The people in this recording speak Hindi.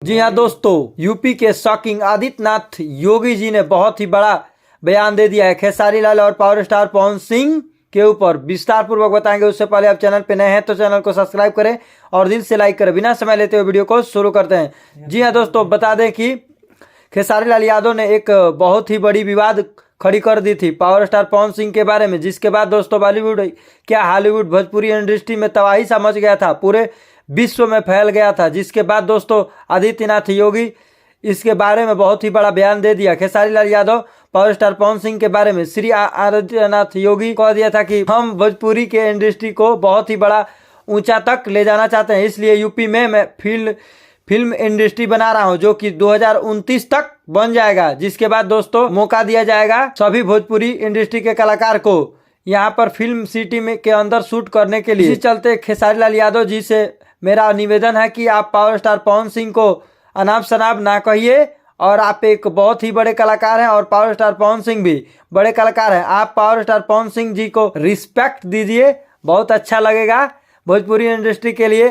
जी हाँ दोस्तों, यूपी के शॉकिंग आदित्यनाथ योगी जी ने बहुत ही बड़ा बयान दे दिया है खेसारी लाल और पावर स्टार पवन सिंह के ऊपर। विस्तार पूर्वक बताएंगे। उससे पहले आप चैनल पे नए हैं तो चैनल को सब्सक्राइब करें और दिल से लाइक करें। बिना समय लेते हुए वीडियो को शुरू करते हैं। जी हाँ दोस्तों, बता दें कि खेसारी लाल यादव ने एक बहुत ही बड़ी विवाद खड़ी कर दी थी पावर स्टार पवन सिंह के बारे में, जिसके बाद दोस्तों बॉलीवुड क्या हॉलीवुड भोजपुरी इंडस्ट्री में तबाही सा मच गया था, पूरे विश्व में फैल गया था। जिसके बाद दोस्तों आदित्यनाथ योगी इसके बारे में बहुत ही बड़ा बयान दे दिया। खेसारी लाल यादव पावर स्टार पवन सिंह के बारे में श्री आदित्यनाथ योगी कह दिया था कि हम भोजपुरी के इंडस्ट्री को बहुत ही बड़ा ऊंचा तक ले जाना चाहते हैं, इसलिए यूपी में मैं फिल्म इंडस्ट्री बना रहा हूं जो कि 2029 तक बन जाएगा। जिसके बाद दोस्तों मौका दिया जाएगा सभी भोजपुरी इंडस्ट्री के कलाकार को यहाँ पर फिल्म सिटी में के अंदर शूट करने के लिए। इसी चलते खेसारी लाल यादव जी से मेरा निवेदन है कि आप पावर स्टार पवन सिंह को अनाप शनाप ना कहिए, और आप एक बहुत ही बड़े कलाकार हैं और पावर स्टार पवन सिंह भी बड़े कलाकार हैं। आप पावर स्टार पवन सिंह जी को रिस्पेक्ट दीजिए, बहुत अच्छा लगेगा भोजपुरी इंडस्ट्री के लिए।